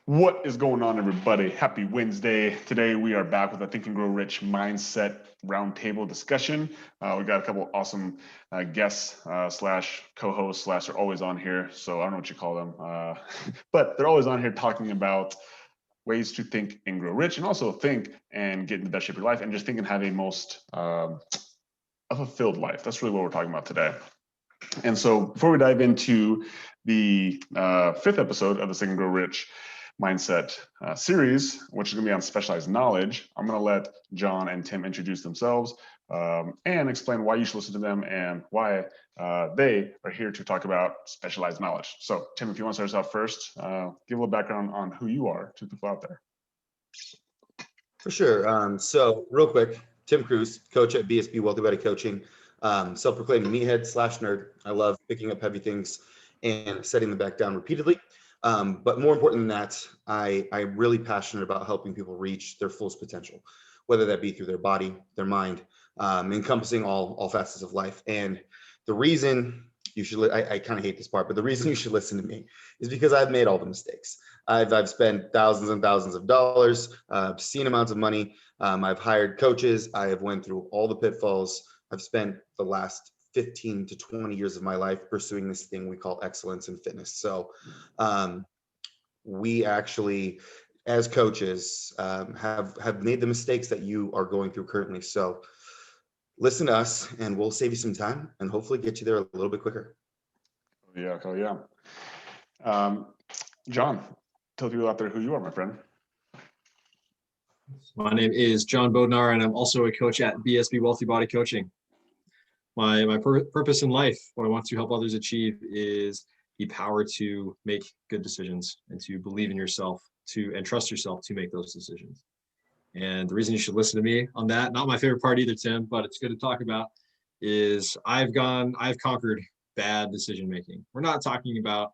What is going on, everybody? Happy Wednesday. Today we are back with a Think and Grow Rich mindset roundtable discussion. We got a couple awesome guests slash co-hosts slash are always on here. So I don't know what you call them, but they're always on here talking about ways to think and grow rich, and also think and get in the best shape of your life, and just think and have a most a fulfilled life. That's really what we're talking about today. And so before we dive into the fifth episode of the Think and Grow Rich mindset series, which is going to be on specialized knowledge, I'm going to let John and Tim introduce themselves and explain why you should listen to them and why they are here to talk about specialized knowledge. So, Tim, if you want to start us out first, give a little background on who you are to people out there. For sure. So real quick, Tim Cruz, coach at BSB Wealthy Body Coaching, self-proclaimed meathead slash nerd. I love picking up heavy things and setting them back down repeatedly. But more important than that, I'm really passionate about helping people reach their fullest potential, whether that be through their body, their mind, encompassing all facets of life. And the reason you should, I kind of hate this part, but the reason you should listen to me is because I've made all the mistakes. I've spent thousands and thousands of dollars, obscene amounts of money. I've hired coaches. I have went through all the pitfalls. I've spent the last 15 to 20 years of my life pursuing this thing we call excellence in fitness. So we actually, as coaches, have made the mistakes that you are going through currently. So listen to us and we'll save you some time and hopefully get you there a little bit quicker. Yeah, John, tell people out there who you are, my friend. My name is John Bodnar, and I'm also a coach at BSB Wealthy Body Coaching. My purpose in life, what I want to help others achieve, is the power to make good decisions and to believe in yourself and trust yourself to make those decisions. And the reason you should listen to me on that, not my favorite part either, Tim, but it's good to talk about, is I've conquered bad decision making. We're not talking about,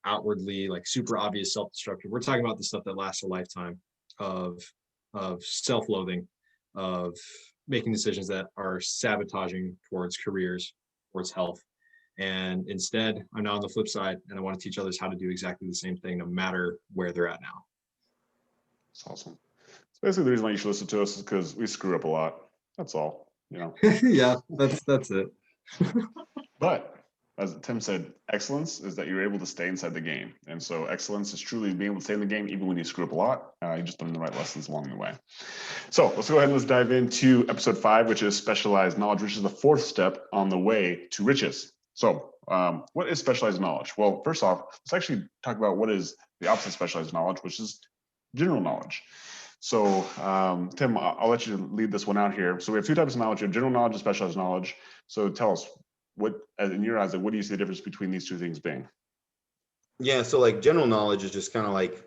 outwardly like super obvious self-destructive. We're talking about the stuff that lasts a lifetime of self-loathing, of making decisions that are sabotaging towards careers, towards health. And instead, I'm now on the flip side, and I want to teach others how to do exactly the same thing, no matter where they're at now. That's awesome. So basically, the reason why you should listen to us is because we screw up a lot. That's all, Yeah, that's it. But as Tim said, excellence is that you're able to stay inside the game. And so excellence is truly being able to stay in the game even when you screw up a lot. You just learn the right lessons along the way. So let's go ahead and let's dive into episode 5, which is specialized knowledge, which is the fourth step on the way to riches. So what is specialized knowledge? Well, first off, let's actually talk about what is the opposite of specialized knowledge, which is general knowledge. So Tim, I'll let you lead this one out here. So we have two types of knowledge. You have general knowledge and specialized knowledge. So tell us, what, in your eyes, what do you see the difference between these two things being? Yeah, so like general knowledge is just kind of like,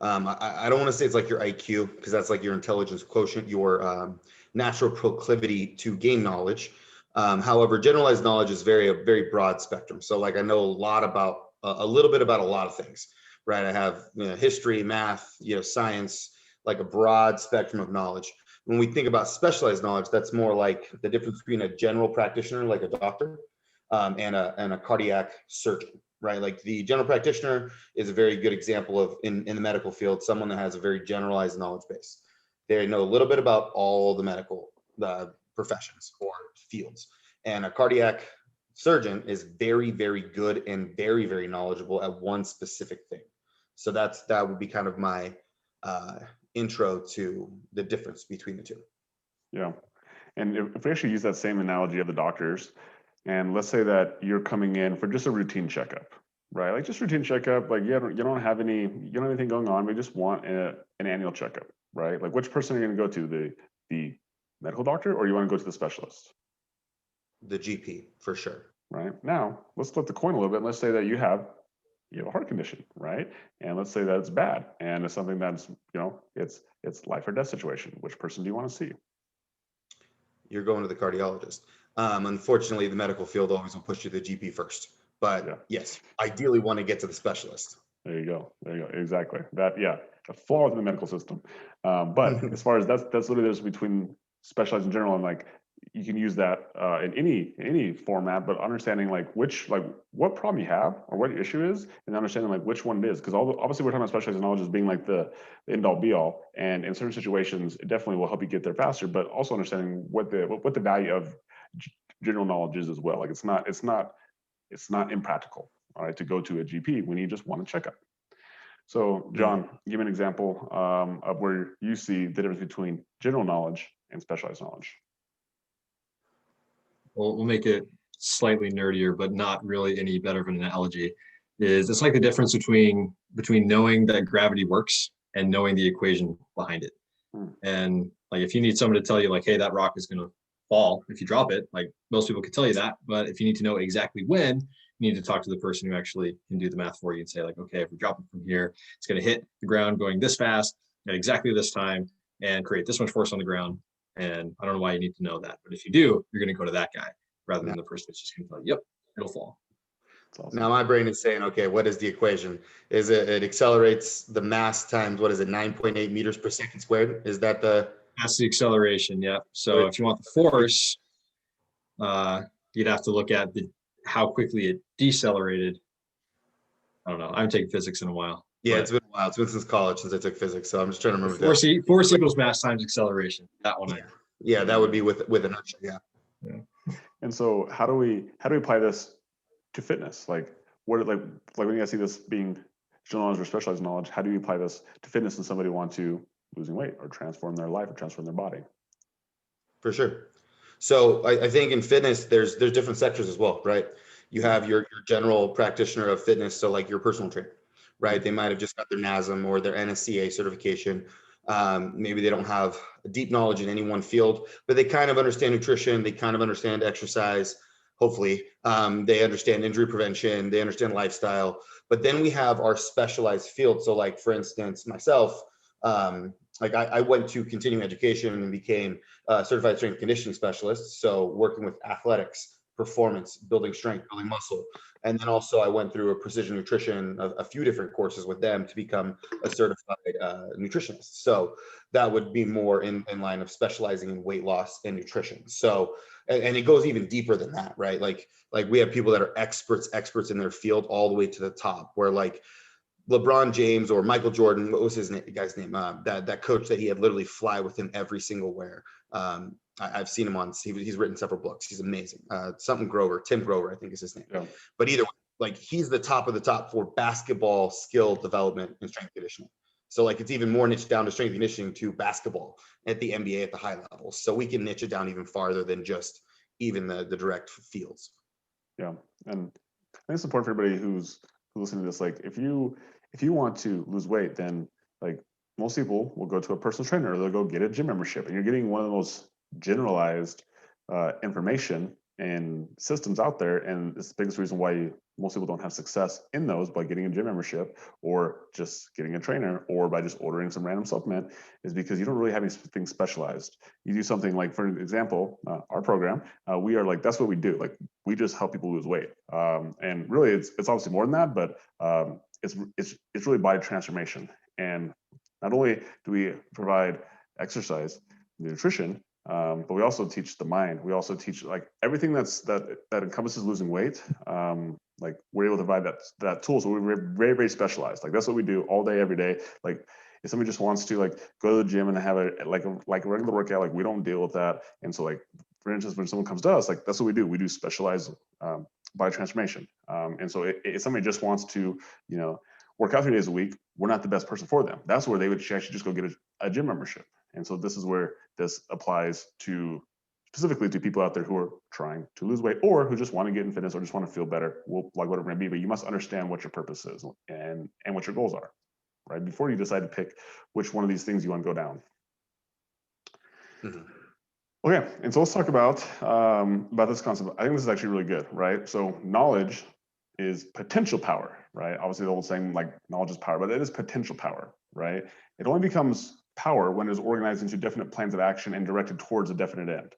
I don't want to say it's like your IQ, because that's like your intelligence quotient, your natural proclivity to gain knowledge. However, generalized knowledge is a very broad spectrum. So like I know a little bit about a lot of things, right? I have history, math, science, like a broad spectrum of knowledge. When we think about specialized knowledge, that's more like the difference between a general practitioner, like a doctor, and a cardiac surgeon, right? Like the general practitioner is a very good example of, in the medical field, someone that has a very generalized knowledge base. They know a little bit about all the medical professions or fields. And a cardiac surgeon is very, very good and very, very knowledgeable at one specific thing. So that would be kind of my intro to the difference between the two. Yeah. And if we actually use that same analogy of the doctors, and let's say that you're coming in for just a routine checkup, right? Like just routine checkup, like you don't have anything going on. We just want an annual checkup, right? Like which person are you going to go to, the medical doctor, or you want to go to the specialist? The GP, for sure. Right. Now let's flip the coin a little bit. Let's say that you have a heart condition, right? And let's say that it's bad and it's something that's, it's life or death situation. Which person do you want to see? You're going to the cardiologist. Unfortunately, the medical field always will push you to the GP first. But yes, ideally want to get to the specialist. There you go. Exactly. The flaw in the medical system. But as far as that's literally there's between specialized and general, and like you can use that in any format, but understanding like what problem you have or what your issue is, and understanding like which one it is. Because obviously we're talking about specialized knowledge as being like the end all be all, and in certain situations it definitely will help you get there faster. But also understanding what the value of general knowledge is as well. Like it's not impractical, all right, to go to a GP when you just want to check up. So John, give me an example of where you see the difference between general knowledge and specialized knowledge. We'll make it slightly nerdier, but not really any better of an analogy. It's like the difference between knowing that gravity works and knowing the equation behind it. And like if you need someone to tell you like, hey, that rock is going to fall if you drop it, like most people can tell you that. But if you need to know exactly when, you need to talk to the person who actually can do the math for you and say like, okay, if we drop it from here, it's going to hit the ground going this fast at exactly this time and create this much force on the ground. And I don't know why you need to know that, but if you do, you're going to go to that guy rather than the person that's just going to tell you, yep, it'll fall. Awesome. Now my brain is saying, okay, what is the equation? Is it accelerates the mass times, what is it, 9.8 meters per second squared? Is that that's the acceleration? Yeah. So if you want the force, you'd have to look at how quickly it decelerated. I don't know. I haven't taken physics in a while. Yeah, it's been a while. It's been since college since I took physics, so I'm just trying to remember. Force equals mass times acceleration. That one. Yeah, that would be with inertia. Yeah. And so, how do we apply this to fitness? Like when you guys see this being general knowledge or specialized knowledge, how do you apply this to fitness and somebody want to losing weight or transform their life or transform their body? For sure. So I think in fitness, there's different sectors as well, right? You have your general practitioner of fitness, so like your personal trainer, right? They might have just got their NASM or their NSCA certification. Maybe they don't have a deep knowledge in any one field, but they kind of understand nutrition. They kind of understand exercise. Hopefully, they understand injury prevention. They understand lifestyle. But then we have our specialized field. So like, for instance, myself, like I went to continuing education and became a certified strength conditioning specialist. So working with athletics, performance, building strength, building muscle. And then also I went through a precision nutrition, a few different courses with them to become a certified nutritionist. So that would be more in line of specializing in weight loss and nutrition. So, and it goes even deeper than that, right? Like we have people that are experts in their field all the way to the top, where like LeBron James or Michael Jordan, what was his guy's name? That coach that he had literally fly with him every single wear. I've seen him he's written several books. He's amazing. Tim Grover, I think is his name. Yeah. But either way, like he's the top of the top for basketball skill development and strength conditioning. So like it's even more niched down to strength conditioning to basketball at the NBA at the high levels. So we can niche it down even farther than just even the direct fields. Yeah, and I think it's important for everybody who's listening to this. Like if you want to lose weight, then like most people will go to a personal trainer or they'll go get a gym membership, and you're getting one of the most generalized information and systems out there. And it's the biggest reason why most people don't have success in those by getting a gym membership or just getting a trainer or by just ordering some random supplement, is because you don't really have anything specialized. You do something like, for example, our program, we are like, that's what we do. Like we just help people lose weight. And really it's obviously more than that, but it's really body transformation. And not only do we provide exercise, nutrition, but we also teach the mind. We also teach like everything that encompasses losing weight. Like we're able to provide that tool. So we're very, very specialized. Like that's what we do all day, every day. Like if somebody just wants to like go to the gym and have a regular workout, like we don't deal with that. And so like, for instance, when someone comes to us, like that's what we do. We do specialized body transformation. And so if somebody just wants to, work out 3 days a week, we're not the best person for them. That's where they would actually just go get a gym membership. And so this is where this applies to specifically to people out there who are trying to lose weight or who just want to get in fitness or just want to feel better, like whatever it may be. But you must understand what your purpose is and what your goals are, right? Before you decide to pick which one of these things you want to go down. Mm-hmm. Okay, and so let's talk about this concept. I think this is actually really good, right? So knowledge is potential power, right? Obviously the old saying like knowledge is power, but it is potential power, right? It only becomes power when it is organized into definite plans of action and directed towards a definite end.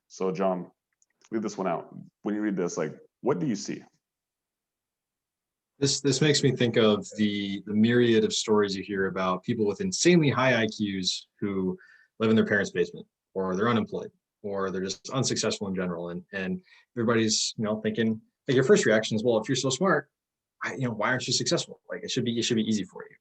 So John, leave this one out. When you read this, like, what do you see? This makes me think of the myriad of stories you hear about people with insanely high IQs who live in their parents' basement or they're unemployed. or they're just unsuccessful in general. And everybody's, thinking, like, your first reaction is, well, if you're so smart, why aren't you successful? Like, it should be easy for you.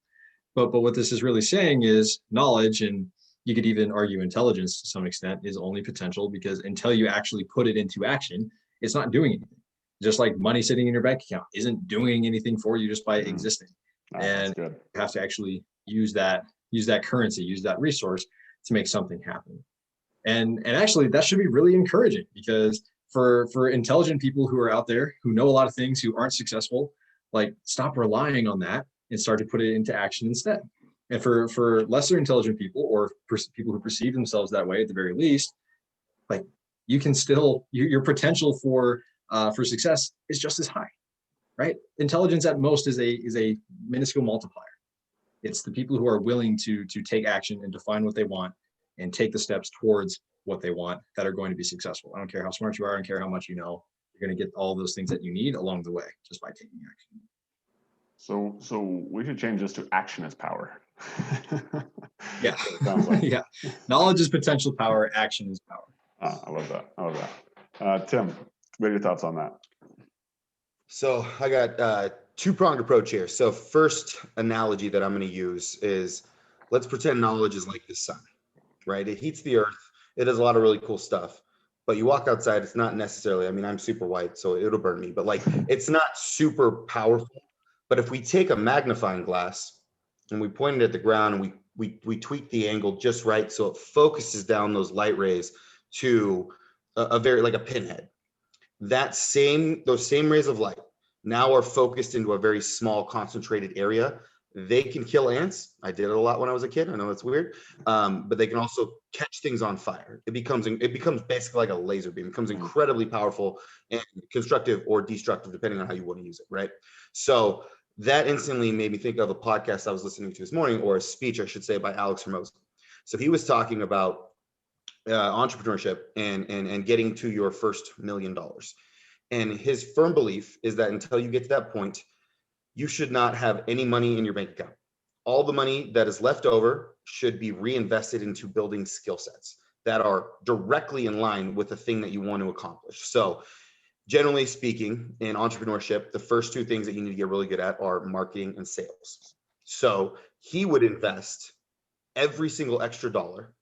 But what this is really saying is knowledge, and you could even argue intelligence to some extent, is only potential, because until you actually put it into action, it's not doing anything. Just like money sitting in your bank account isn't doing anything for you just by existing. And you have to actually use that currency, use that resource to make something happen. And actually, that should be really encouraging, because for intelligent people who are out there who know a lot of things, who aren't successful, like, stop relying on that and start to put it into action instead. And for lesser intelligent people, or people who perceive themselves that way, at the very least, like, you can still, your potential for success is just as high, right? Intelligence at most is a minuscule multiplier. It's the people who are willing to take action and define what they want and take the steps towards what they want that are going to be successful. I don't care how smart you are, I don't care how much you know, you're going to get all those things that you need along the way just by taking action. So we should change this to action as power. Yeah. Sounds like. Yeah. Knowledge is potential power. Action is power. I love that. Tim, what are your thoughts on that? So I got two-pronged approach here. So first analogy that I'm going to use is, let's pretend knowledge is like the sun, right? It heats the earth. It does a lot of really cool stuff. But you walk outside, it's not necessarily, I mean, I'm super white, so it'll burn me, but like, it's not super powerful. But if we take a magnifying glass and we point it at the ground, and we tweak the angle just right so it focuses down those light rays to a very, like a pinhead, those same rays of light now are focused into a very small concentrated area. They can kill ants. I did it a lot when I was a kid. I know it's weird, but they can also catch things on fire. It becomes basically like a laser beam. It becomes incredibly powerful and constructive or destructive, depending on how you want to use it, right? So that instantly made me think of a podcast I was listening to this morning, or a speech, I should say, by Alex Hermosa. So he was talking about entrepreneurship and getting to your first $1 million. And his firm belief is that until you get to that point, you should not have any money in your bank account. All the money that is left over should be reinvested into building skill sets that are directly in line with the thing that you want to accomplish. So generally speaking, in entrepreneurship, the first two things that you need to get really good at are marketing and sales. So he would invest every single extra dollar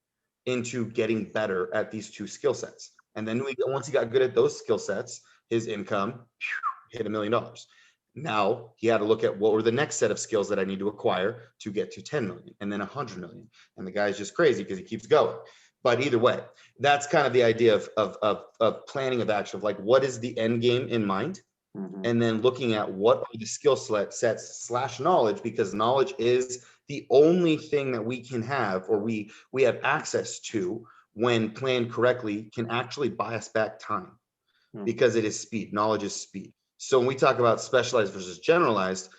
into getting better at these two skill sets. And then once he got good at those skill sets, his income hit $1 million. Now he had to look at what were the next set of skills that I need to acquire to get to 10 million, and then 100 million. And the guy's just crazy because he keeps going. But either way, that's kind of the idea of planning of action, of like, what is the end game in mind? Mm-hmm. And then looking at what are the skill sets / knowledge, because knowledge is the only thing that we can have, or we have access to, when planned correctly, can actually buy us back time, because it is speed. Knowledge is speed. So when we talk about specialized versus generalized,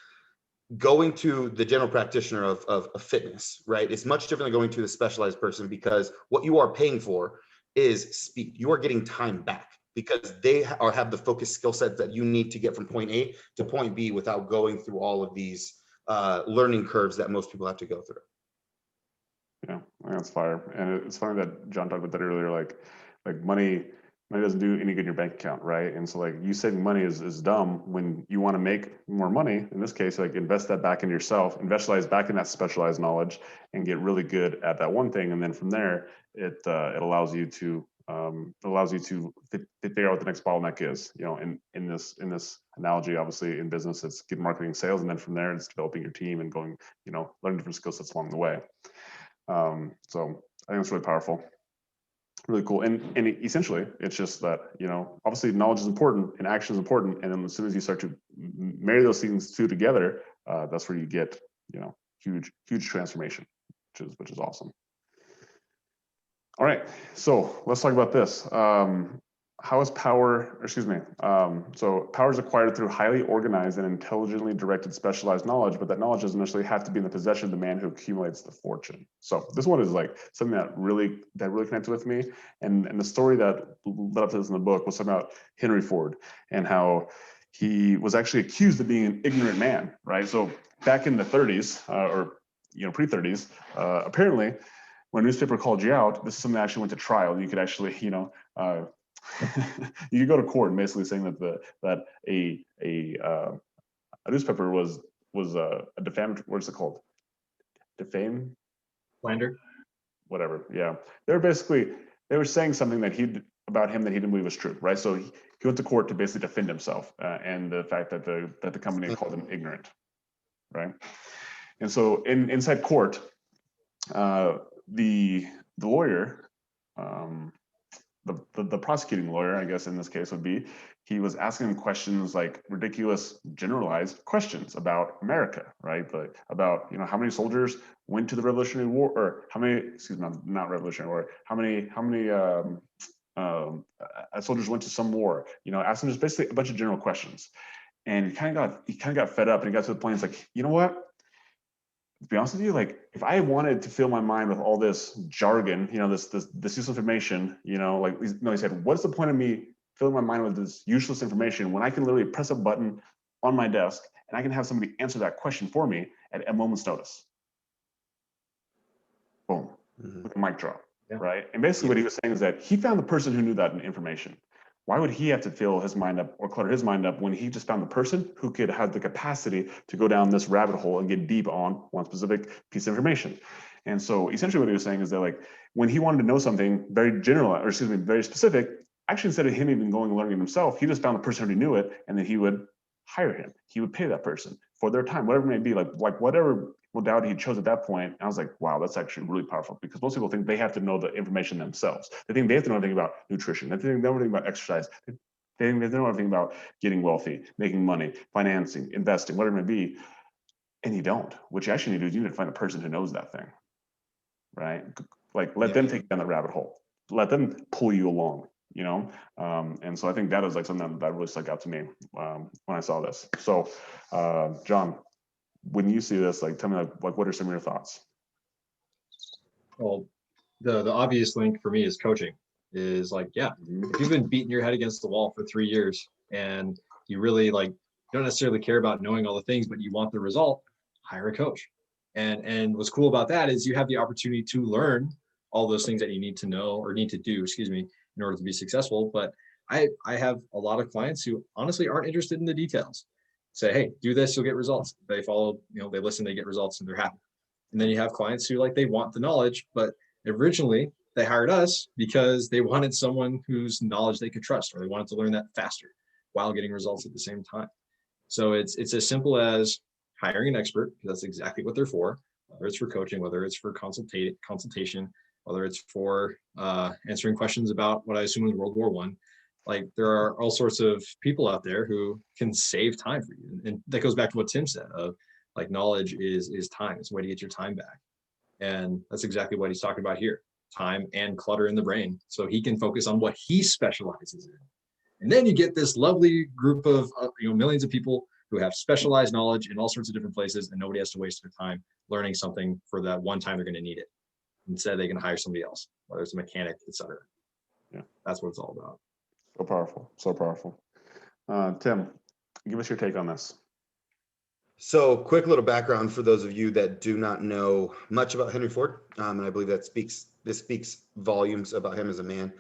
going to the general practitioner of fitness, right, is much different than going to the specialized person, because what you are paying for is speed. You are getting time back because they have the focused skill set that you need to get from point A to point B without going through all of these learning curves that most people have to go through. Yeah, I think that's fire. And it's funny that John talked about that earlier, like money doesn't do any good in your bank account, right? And so like you saving money is dumb when you want to make more money. In this case, like invest that back in yourself, investalize back in that specialized knowledge, and get really good at that one thing. And then from there, it allows you to figure out what the next bottleneck is. You know, in this analogy, obviously in business, it's good marketing and sales, and then from there, it's developing your team and going, learning different skill sets along the way. So I think it's really powerful. Really cool. And essentially, it's just that, obviously knowledge is important and action is important. And then as soon as you start to marry those things two together, that's where you get, huge transformation, which is awesome. All right. So let's talk about this. How is power, so power is acquired through highly organized and intelligently directed specialized knowledge, but that knowledge doesn't necessarily have to be in the possession of the man who accumulates the fortune. So this one is like something that really connected with me. And the story that led up to this in the book was about Henry Ford and how he was actually accused of being an ignorant man, right? So back in the 30s, or pre-30s, apparently when a newspaper called you out, this is something that actually went to trial. You could actually, you could go to court basically saying that a newspaper was a defamatory, what's it called? Defame? Slander. Whatever. Yeah. They were saying something about him that he didn't believe was true, right? So he went to court to basically defend himself and the fact that the company called him ignorant, right? And so inside court, the lawyer, the prosecuting lawyer, I guess in this case would be, he was asking him questions like ridiculous, generalized questions about America, right? Like about, how many soldiers went to the Revolutionary War, or how many, excuse me, not Revolutionary War, how many soldiers went to some war, asking just basically a bunch of general questions. And he kind of got fed up, and he got to the point, it's like, you know what? To be honest with you, like if I wanted to fill my mind with all this jargon, this useless information, he said, what's the point of me filling my mind with this useless information when I can literally press a button on my desk and I can have somebody answer that question for me at a moment's notice? Boom, with a mic drop, right? And basically what he was saying is that he found the person who knew that information. Why would he have to fill his mind up or clutter his mind up when he just found the person who could have the capacity to go down this rabbit hole and get deep on one specific piece of information? And so essentially what he was saying is that like when he wanted to know something very general, or excuse me, very specific, actually instead of him even going and learning it himself, he just found the person who knew it, and then he would hire him. He would pay that person for their time, whatever it may be, like whatever modality he chose at that point. And I was like, wow, that's actually really powerful, because most people think they have to know the information themselves. They think they have to know everything about nutrition. They think they know everything about exercise. They think they know everything about getting wealthy, making money, financing, investing, whatever it may be. And you don't. What you actually need to do is you need to find a person who knows that thing, right? Like let them take you down the rabbit hole. Let them pull you along, and so I think that is like something that really stuck out to me when I saw this. So, John, when you see this, like, tell me, like what are some of your thoughts? Well, the obvious link for me is coaching. Is like, if you've been beating your head against the wall for 3 years and you really don't necessarily care about knowing all the things, but you want the result, hire a coach. And what's cool about that is you have the opportunity to learn all those things that you need to know or need to do, in order to be successful. But I have a lot of clients who honestly aren't interested in the details. Say, hey, do this, you'll get results. They follow, they listen, they get results, and they're happy. And then you have clients who they want the knowledge, but originally they hired us because they wanted someone whose knowledge they could trust, or they wanted to learn that faster while getting results at the same time. So it's as simple as hiring an expert, because that's exactly what they're for, whether it's for coaching, whether it's for consultation, whether it's for answering questions about what I assume is World War I. Like there are all sorts of people out there who can save time for you. And that goes back to what Tim said of like knowledge is time. It's a way to get your time back. And that's exactly what he's talking about here. Time and clutter in the brain. So he can focus on what he specializes in. And then you get this lovely group of millions of people who have specialized knowledge in all sorts of different places, and nobody has to waste their time learning something for that one time they're going to need it. Instead, they can hire somebody else, whether it's a mechanic, etc. Yeah, that's what it's all about. So powerful, so powerful. Tim, give us your take on this. So quick little background for those of you that do not know much about Henry Ford, and I believe this speaks volumes about him as a man.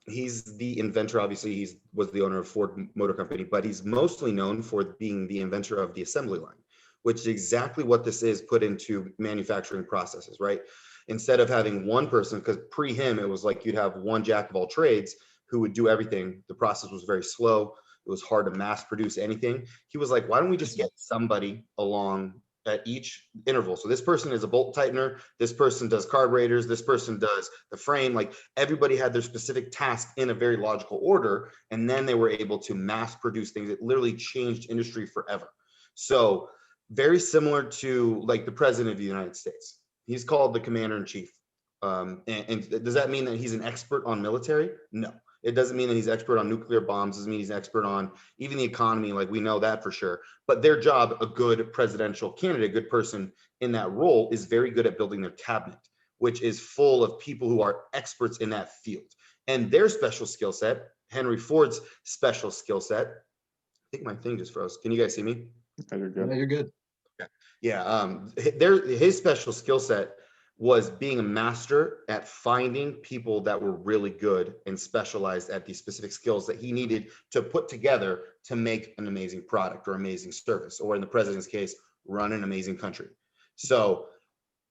He's the inventor. Obviously, he was the owner of Ford Motor Company, but he's mostly known for being the inventor of the assembly line, which is exactly what this is put into manufacturing processes, right? Instead of having one person, because pre him, it was like you'd have one jack of all trades who would do everything. The process was very slow. It was hard to mass produce anything. He was like, why don't we just get somebody along at each interval? So this person is a bolt tightener. This person does carburetors. This person does the frame. Like everybody had their specific task in a very logical order. And then they were able to mass produce things. It literally changed industry forever. So very similar to like the president of the United States. He's called the commander in chief. And does that mean that he's an expert on military? No. It doesn't mean that he's expert on nuclear bombs. It doesn't mean he's an expert on even the economy. Like we know that for sure. But their job, a good presidential candidate, a good person in that role, is very good at building their cabinet, which is full of people who are experts in that field. And their special skill set, Henry Ford's special skill set. I think my thing just froze. Can you guys see me? You're good. Yeah, you're good. Yeah. His special skill set was being a master at finding people that were really good and specialized at these specific skills that he needed to put together to make an amazing product or amazing service, or in the president's case, run an amazing country. So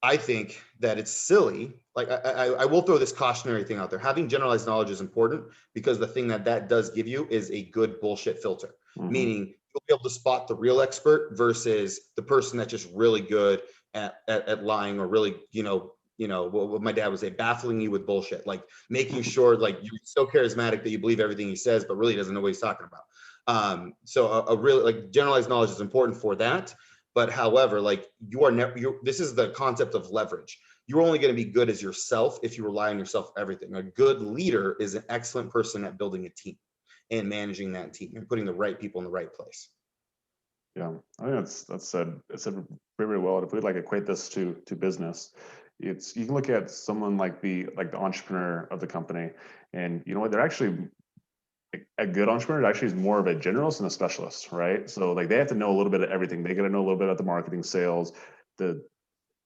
I think that it's silly. Like I will throw this cautionary thing out there. Having generalized knowledge is important, because the thing that does give you is a good bullshit filter. Meaning you'll be able to spot the real expert versus the person that's just really good at lying, or really, what my dad would say, baffling you with bullshit, like making sure like you're so charismatic that you believe everything he says, but really doesn't know what he's talking about. So a really, like, generalized knowledge is important for that. But however, like, you are never, this is the concept of leverage. You're only going to be good as yourself if you rely on yourself for everything. A good leader is an excellent person at building a team and managing that team and putting the right people in the right place. Yeah, I think that's said very, very well. If we like equate this to business, it's, you can look at someone like the entrepreneur of the company, and you know what, they're actually a good entrepreneur actually is more of a generalist and a specialist, right? So like they have to know a little bit of everything. They got to know a little bit about the marketing, sales, the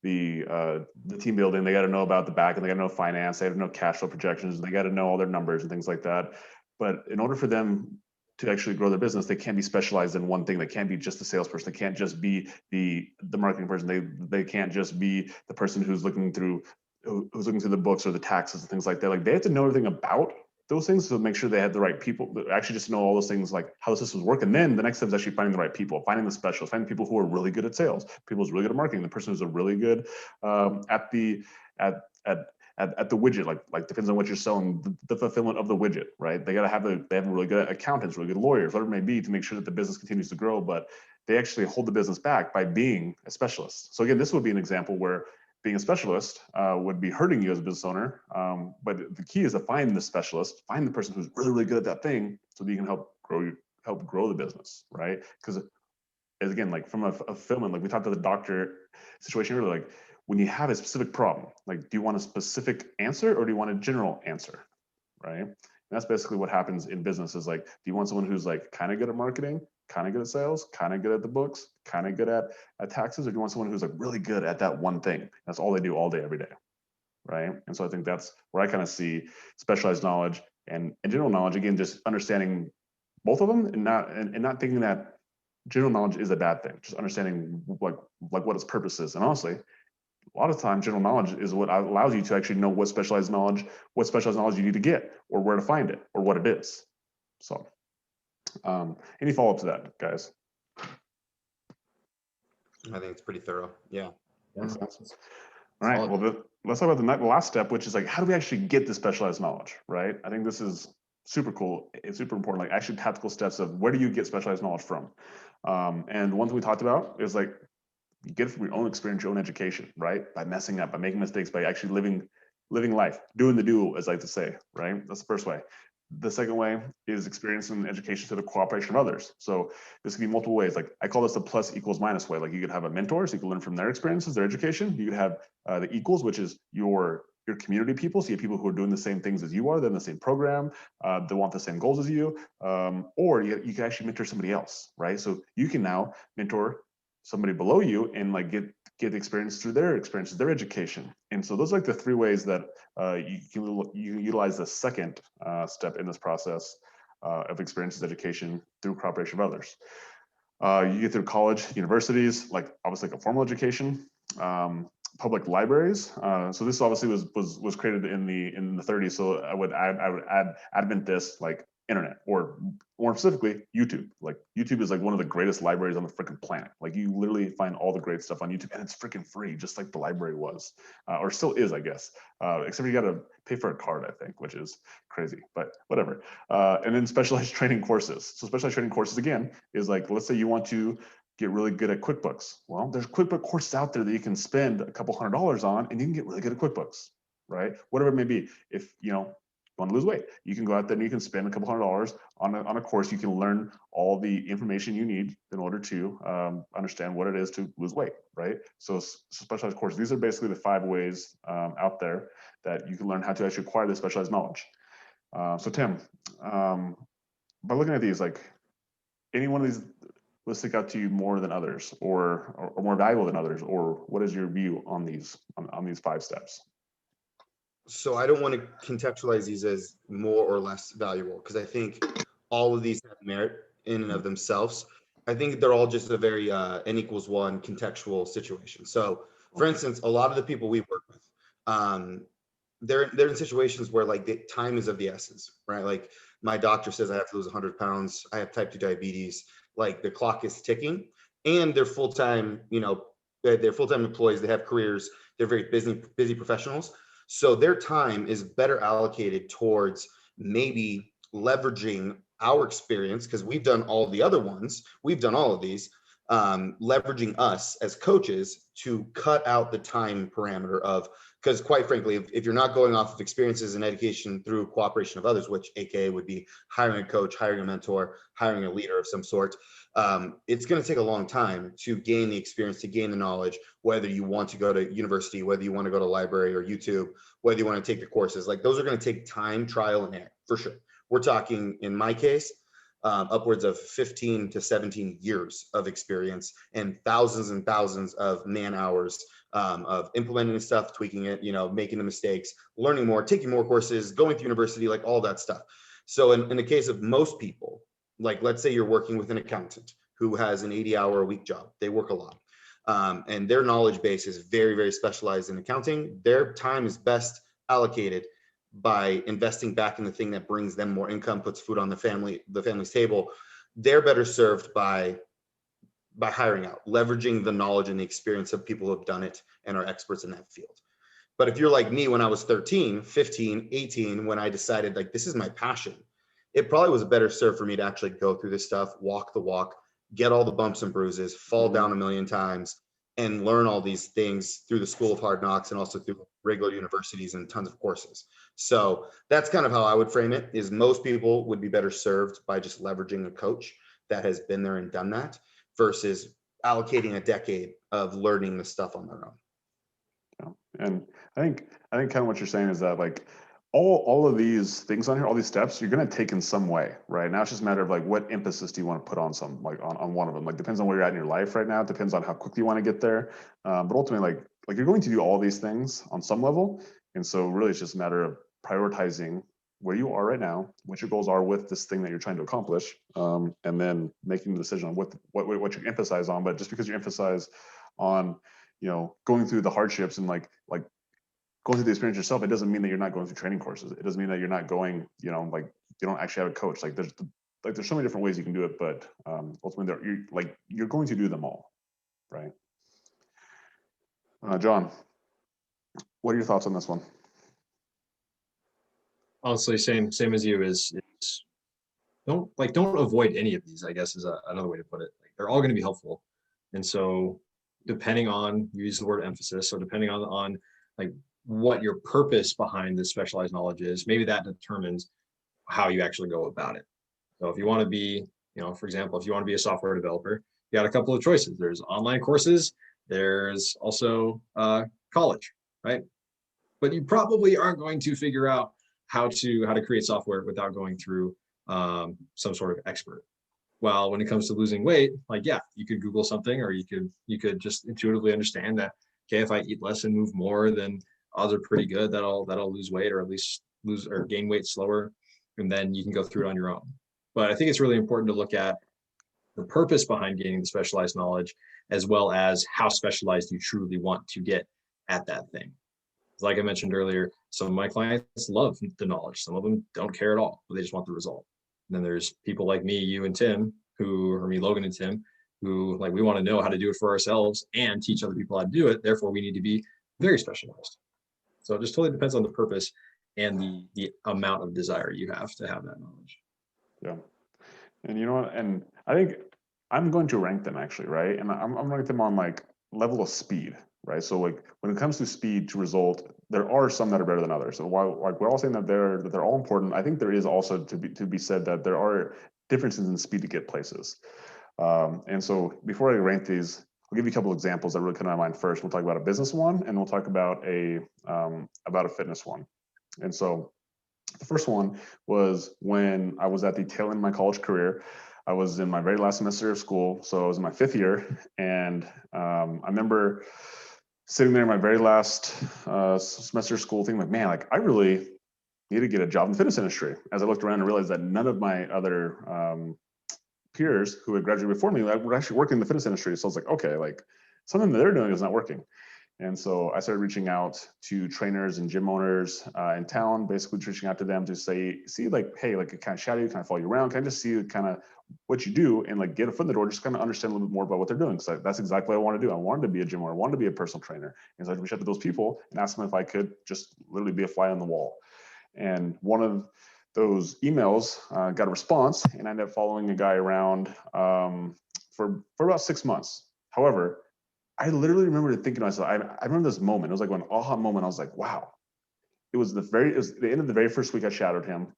team building. They got to know about the back, and they got to know finance. They have to know cash flow projections. They got to know all their numbers and things like that. But in order for them to actually grow their business, they can't be specialized in one thing. They can't be just the salesperson. They can't just be the marketing person. They can't just be the person who's looking through the books or the taxes and things like that. Like they have to know everything about those things to make sure they have the right people, actually just know all those things, like how the systems work. And then the next step is actually finding the right people, finding the specialists, finding people who are really good at sales, people who's really good at marketing, the person who's a really good at the widget, like depends on what you're selling, the fulfillment of the widget, right? They have really good accountants, really good lawyers, whatever it may be, to make sure that the business continues to grow, but they actually hold the business back by being a specialist. So again, this would be an example where being a specialist would be hurting you as a business owner. But the key is to find the specialist, find the person who's really, really good at that thing, so that you can help grow the business, right? Because again, like from a fulfillment, like we talked about the doctor situation earlier, like when you have a specific problem, like do you want a specific answer or do you want a general answer, right? And that's basically what happens in business. Is like, do you want someone who's like kind of good at marketing, kind of good at sales, kind of good at the books, kind of good at taxes, or do you want someone who's like really good at that one thing? That's all they do all day, every day, right? And so I think that's where I kind of see specialized knowledge and general knowledge, again, just understanding both of them, and not thinking that general knowledge is a bad thing. Just understanding like what its purpose is. And honestly, a lot of times general knowledge is what allows you to actually know what specialized knowledge you need to get, or where to find it, or what it is. So any follow-up to that, guys? I think it's pretty thorough. Yeah. Makes sense. All right, well, let's talk about the last step, which is like, how do we actually get the specialized knowledge, right? I think this is super cool. It's super important, like actually tactical steps of where do you get specialized knowledge from? And the ones we talked about is like, you get it from your own experience, your own education, right? By messing up, by making mistakes, by actually living life, doing the do, as I like to say, right? That's the first way. The second way is experience and education through the cooperation of others. So this can be multiple ways. Like I call this the plus equals minus way. Like you could have a mentor, so you can learn from their experiences, their education. You could have the equals, which is your community people. So you have people who are doing the same things as you are, they're in the same program, they want the same goals as you, or you can actually mentor somebody else, right? So you can now mentor somebody below you and like get the experience through their experiences, their education. And so those are like the three ways that you can utilize the second step in this process of experiences, education through cooperation of others. You get through college, universities, like obviously like a formal education, public libraries. So this obviously was created in the 30s. So I would advent this like internet, or more specifically YouTube. Like YouTube is like one of the greatest libraries on the freaking planet. Like you literally find all the great stuff on YouTube, and it's freaking free, just like the library was, or still is, I guess. Except you got to pay for a card, I think, which is crazy, but whatever. And then specialized training courses. So specialized training courses, again, is like, let's say you want to get really good at QuickBooks. Well, there's QuickBooks courses out there that you can spend a couple $100s on, and you can get really good at QuickBooks, right? Whatever it may be. If you want to lose weight, you can go out there and you can spend a couple $100s on a course. You can learn all the information you need in order to understand what it is to lose weight, right? So specialized courses. These are basically the 5 ways out there that you can learn how to actually acquire this specialized knowledge. So Tim, by looking at these, like any one of these, will stick out to you more than others, or more valuable than others, or what is your view on these 5 steps? So I don't want to contextualize these as more or less valuable, because I think all of these have merit in and of themselves. I think they're all just a very n equals one contextual situation. So, for instance, a lot of the people we work with, they're in situations where like the time is of the essence, right? Like my doctor says I have to lose 100 pounds. I have type 2 diabetes. Like the clock is ticking, and they're full time. They're full time employees. They have careers. They're very busy professionals. So their time is better allocated towards maybe leveraging our experience, because we've done all the other ones. We've done all of these, leveraging us as coaches to cut out the time parameter of, because quite frankly, if you're not going off of experiences and education through cooperation of others, which AKA would be hiring a coach, hiring a mentor, hiring a leader of some sort, it's going to take a long time to gain the experience, to gain the knowledge, whether you want to go to university, whether you want to go to library or YouTube, whether you want to take the courses. Like those are going to take time, trial and error, for sure. We're talking, in my case, upwards of 15 to 17 years of experience and thousands of man hours of implementing stuff, tweaking it, making the mistakes, learning more, taking more courses, going to university, like all that stuff. So in the case of most people, like let's say you're working with an accountant who has an 80-hour-a-week job. They work a lot. And their knowledge base is very, very specialized in accounting. Their time is best allocated by investing back in the thing that brings them more income, puts food on the family's table. They're better served by hiring out, leveraging the knowledge and the experience of people who have done it and are experts in that field. But if you're like me, when I was 13, 15, 18, when I decided like this is my passion, it probably was better served for me to actually go through this stuff, walk the walk, get all the bumps and bruises, fall down a million times, and learn all these things through the School of Hard Knocks and also through regular universities and tons of courses. So that's kind of how I would frame it, is most people would be better served by just leveraging a coach that has been there and done that versus allocating a decade of learning the stuff on their own. Yeah. And I think kind of what you're saying is that like all of these things on here, all these steps, you're going to take in some way, right? Now it's just a matter of like what emphasis do you want to put on some, like on one of them. Like depends on where you're at in your life right now. It depends on how quickly you want to get there. But ultimately, like you're going to do all these things on some level, and so really it's just a matter of prioritizing where you are right now, what your goals are with this thing that you're trying to accomplish, and then making the decision on what you emphasize on. But just because you emphasize on going through the hardships and like going through the experience yourself, it doesn't mean that you're not going through training courses. It doesn't mean that you're not going, like you don't actually have a coach. Like there's so many different ways you can do it, but ultimately you're going to do them all, right? John, what are your thoughts on this one? Honestly, same as you. Is don't avoid any of these, I guess, is another way to put it. Like, they're all going to be helpful, and so depending on, you use the word emphasis, so depending on like what your purpose behind this specialized knowledge is, maybe that determines how you actually go about it. So if you want to be, for example, if you want to be a software developer, you got a couple of choices. There's online courses, there's also college, right? But you probably aren't going to figure out how to create software without going through some sort of expert. Well, when it comes to losing weight, like, yeah, you could Google something, or you could just intuitively understand that, okay, if I eat less and move more, then odds are pretty good that I'll lose weight, or at least lose or gain weight slower, and then you can go through it on your own. But I think it's really important to look at the purpose behind gaining the specialized knowledge, as well as how specialized you truly want to get at that thing. Like I mentioned earlier, some of my clients love the knowledge. Some of them don't care at all, but they just want the result. And then there's people like me, you and Tim, Logan and Tim, who like, we want to know how to do it for ourselves and teach other people how to do it. Therefore, we need to be very specialized. So it just totally depends on the purpose and the amount of desire you have to have that knowledge. Yeah. And you know what? And I think I'm going to rank them actually, right? And I'm ranking them on like level of speed, right? So like when it comes to speed to result, there are some that are better than others. So while like we're all saying that they're all important, I think there is also to be said that there are differences in speed to get places. And so before I rank these, I'll give you a couple examples that really come to my mind first. We'll talk about a business one, and we'll talk about a fitness one. And so the first one was when I was at the tail end of my college career. I was in my very last semester of school. So I was in my 5th year. And I remember sitting there in my very last semester of school thinking like, man, like I really need to get a job in the fitness industry. As I looked around and realized that none of my other peers who had graduated before me were actually working in the fitness industry. So I was like, okay, like something that they're doing is not working. And so I started reaching out to trainers and gym owners in town, basically reaching out to them to say, see, like, hey, like, kind of shadow you, kind of follow you around, kind of just see kind of what you do and like get a foot in the door, just kind of understand a little bit more about what they're doing. So that's exactly what I want to do. I wanted to be a gym owner, I wanted to be a personal trainer. And so I reached out to those people and asked them if I could just literally be a fly on the wall. And one of those emails got a response, and I ended up following a guy around for about 6 months. However, I literally remember thinking to myself, I remember this moment. It was like an aha moment. I was like, wow. It was the end of the very first week I shadowed him.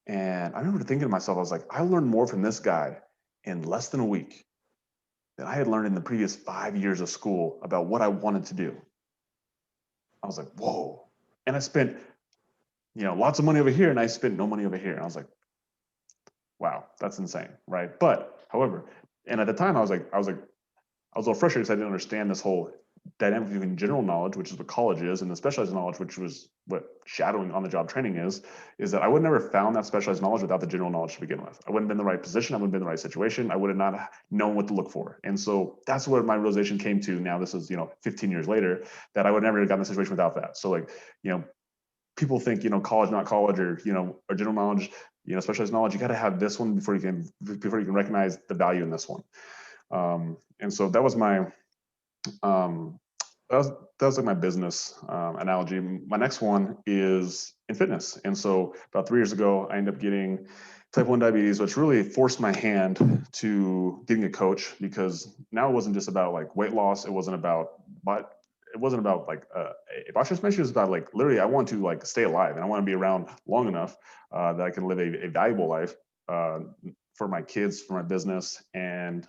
And I remember thinking to myself, I was like, I learned more from this guy in less than a week than I had learned in the previous 5 years of school about what I wanted to do. I was like, whoa. And I spent, lots of money over here and I spent no money over here. And I was like, wow, that's insane. Right. But however, and at the time I was a little frustrated because I didn't understand this whole dynamic between general knowledge, which is what college is, and the specialized knowledge, which was what shadowing on the job training is that I would never found that specialized knowledge without the general knowledge to begin with. I wouldn't have been in the right position. I wouldn't have been in the right situation. I would have not known what to look for. And so that's what my realization came to. Now this is, 15 years later, that I would never have gotten in a situation without that. So like, people think, college, not college, or, or general knowledge, specialized knowledge, you got to have this one before you can recognize the value in this one. And so that was my, that was like my business analogy. My next one is in fitness. And so about 3 years ago, I ended up getting type 1 diabetes, which really forced my hand to getting a coach, because now it wasn't just about like weight loss. It wasn't about like a body transformation. It was about like literally I want to like stay alive and I want to be around long enough that I can live a valuable life for my kids, for my business, and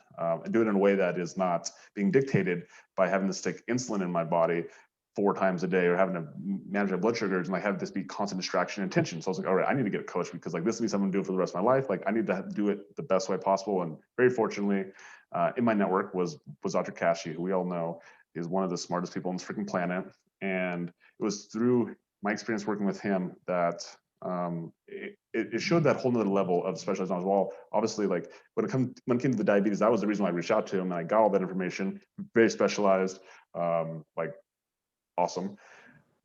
do it in a way that is not being dictated by having to stick insulin in my body 4 times a day or having to manage my blood sugars and like have this be constant distraction and tension. So I was like, all right, I need to get a coach because like this will be something I'm doing for the rest of my life. Like I need to do it the best way possible. And very fortunately, in my network was Dr. Kashi, who we all know is one of the smartest people on this freaking planet. And it was through my experience working with him that it showed that whole nother level of specialized knowledge. Well, obviously, like when it came to the diabetes, that was the reason why I reached out to him and I got all that information, very specialized, like awesome.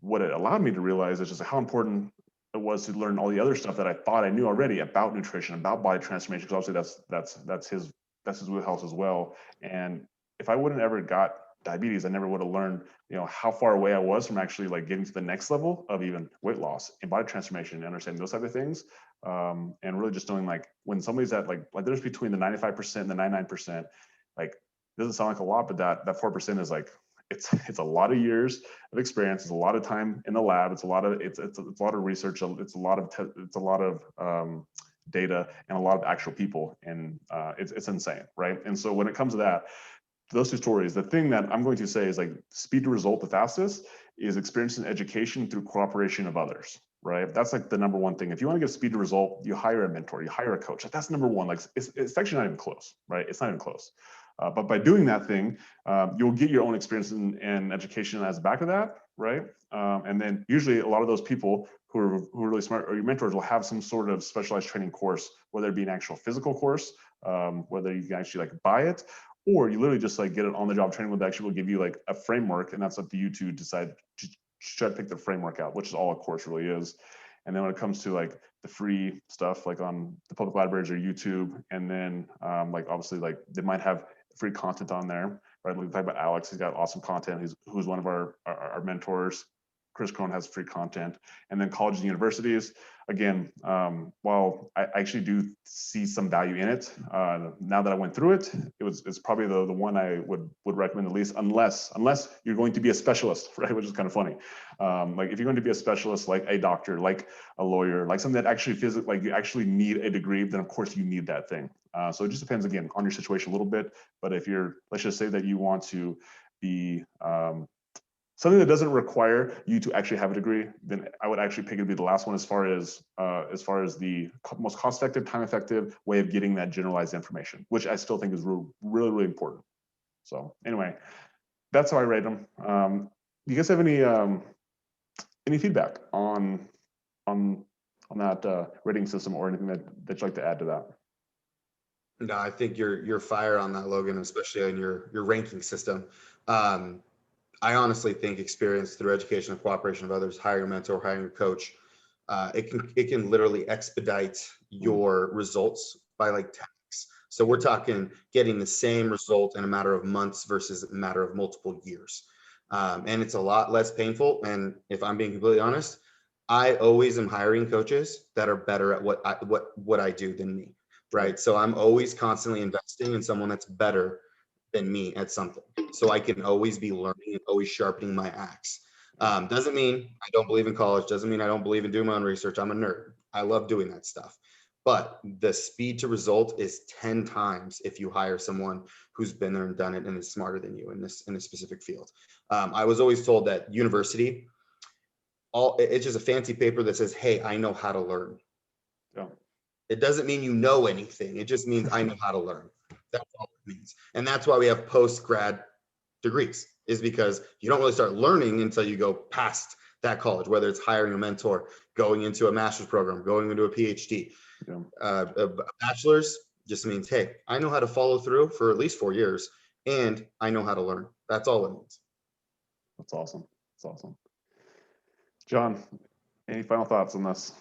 What it allowed me to realize is just how important it was to learn all the other stuff that I thought I knew already about nutrition, about body transformation, because obviously that's his wheelhouse as well. And if I wouldn't ever got diabetes, I never would have learned, how far away I was from actually like getting to the next level of even weight loss and body transformation and understanding those type of things. And really just knowing like when somebody's at like there's between the 95% and the 99%, like it doesn't sound like a lot, but that 4% is like, it's a lot of years of experience. It's a lot of time in the lab. It's a lot of research. It's a lot of data and a lot of actual people. And it's insane, right? And so when it comes to that, those 2 stories, the thing that I'm going to say is like speed to result the fastest is experience and education through cooperation of others, right? That's like the number one thing. If you want to get speed to result, you hire a mentor, you hire a coach. That's number one. Like it's actually not even close, right? It's not even close. But by doing that thing, you'll get your own experience and education as back of that, right? And then usually a lot of those people who are really smart or your mentors will have some sort of specialized training course, whether it be an actual physical course, whether you can actually like buy it, or you literally just like get it on the job training where they actually will give you like a framework, and that's up to you to decide to try to pick the framework out, which is all a course really is. And then when it comes to like the free stuff, like on the public libraries or YouTube, and then like obviously like they might have free content on there, right? We talk about Alex, he's got awesome content. Who's one of our mentors. Cruz has free content. And then colleges and universities, again, while I actually do see some value in it, now that I went through it, it's probably the one I would recommend the least, unless you're going to be a specialist, right? Which is kind of funny. Like if you're going to be a specialist, like a doctor, like a lawyer, like something that actually like you actually need a degree, then of course you need that thing. So it just depends again on your situation a little bit. But if let's just say that you want to be something that doesn't require you to actually have a degree, then I would actually pick it to be the last one as far as the most cost-effective, time-effective way of getting that generalized information, which I still think is really, really important. So anyway, that's how I rate them. Do you guys have any feedback on that rating system or anything that you'd like to add to that? No, I think you're fire on that, Logan, especially on your ranking system. I honestly think experience through education and cooperation of others, hiring a mentor, hiring a coach, it can literally expedite your results by like 10x. So we're talking getting the same result in a matter of months versus a matter of multiple years. And it's a lot less painful. And if I'm being completely honest, I always am hiring coaches that are better at what I do than me, right? So I'm always constantly investing in someone that's better than me at something. So I can always be learning and always sharpening my axe. Doesn't mean I don't believe in college. Doesn't mean I don't believe in doing my own research. I'm a nerd. I love doing that stuff. But the speed to result is 10 times if you hire someone who's been there and done it and is smarter than you in this specific field. I was always told that university, it's just a fancy paper that says, hey, I know how to learn. Yeah. It doesn't mean you know anything. It just means I know how to learn. That's all it means. And that's why we have post-grad degrees, is because you don't really start learning until you go past that college, whether it's hiring a mentor, going into a master's program, going into a PhD. Yeah. A bachelor's just means, hey, I know how to follow through for at least 4 years, and I know how to learn. That's all it means. That's awesome. That's awesome. John, any final thoughts on this?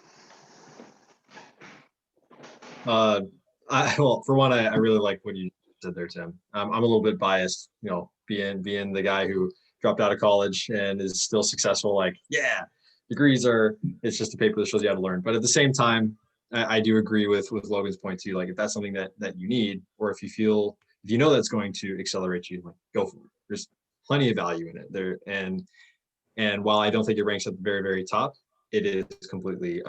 Well, for one, I really like what you said there, Tim. I'm a little bit biased, being the guy who dropped out of college and is still successful. Like, yeah, degrees it's just a paper that shows you how to learn. But at the same time, I do agree with Logan's point too. Like, if that's something that you need, or if you know that's going to accelerate you, like, go for it. There's plenty of value in it there. And while I don't think it ranks at the very, very top, it is completely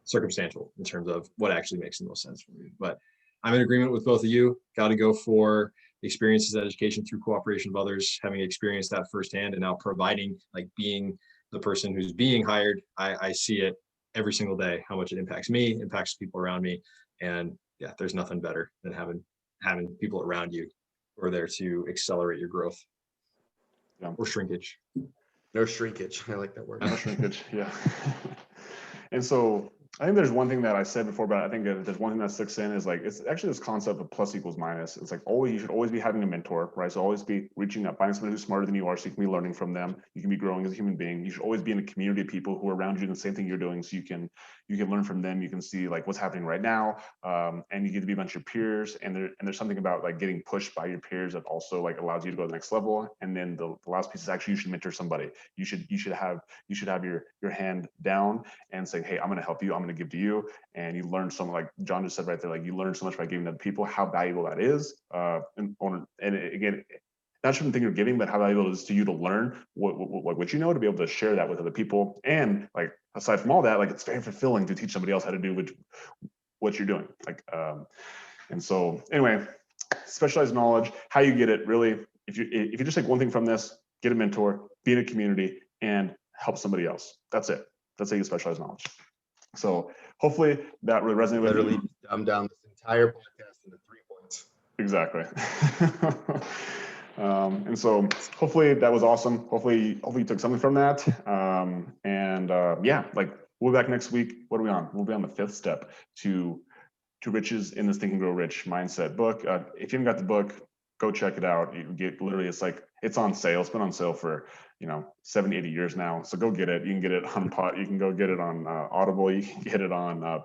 circumstantial in terms of what actually makes the most sense for you. But I'm in agreement with both of you. Got to go for experiences at education through cooperation of others, having experienced that firsthand, and now providing, like, being the person who's being hired. I see it every single day, how much it impacts me, impacts people around me. And yeah, there's nothing better than having people around you who are there to accelerate your growth. Yeah. Or shrinkage. No shrinkage. I like that word. No shrinkage. Yeah. And so I think there's one thing that I said before, but I think there's one thing that sticks in is, like, it's actually this concept of plus equals minus. It's like, you should always be having a mentor, right? So always be reaching out, finding someone who's smarter than you are, so you can be learning from them. You can be growing as a human being. You should always be in a community of people who are around you doing the same thing you're doing, so you can learn from them. You can see, like, what's happening right now, and you get to be a bunch of your peers. And there's something about, like, getting pushed by your peers that also, like, allows you to go to the next level. And then the last piece is actually, you should mentor somebody. You should have your hand down and say, hey, I'm going to help you. I'm going to give to you. And you learn something, like John just said right there, like, you learn so much by giving to other people, how valuable that is. And again, not from the thing you're giving, but how valuable it is to you to learn what you know, to be able to share that with other people. And, like, aside from all that, like, it's very fulfilling to teach somebody else how to do what you're doing. Like, and so anyway, specialized knowledge, how you get it, really, if you just take one thing from this, get a mentor, be in a community, and help somebody else. That's it. That's how you get specialized knowledge. So hopefully that really resonated with you. Literally dumb down this entire podcast into 3 points. Exactly. And so hopefully that was awesome. Hopefully you took something from that. Yeah, like, we'll be back next week. What are we on? We'll be on the 5th step to riches in this Think and Grow Rich mindset book. If you haven't got the book, go check it out. You get, literally, it's on sale. It's been on sale for 70, 80 years now. So go get it. You can get it on you can go get it on Audible. You can get it on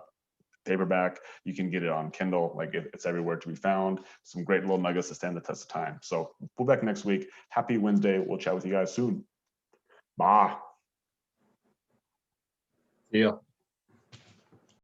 paperback. You can get it on Kindle. Like, it's everywhere to be found. Some great little nuggets to stand the test of time. So we'll be back next week. Happy Wednesday. We'll chat with you guys soon. Bye. Yeah.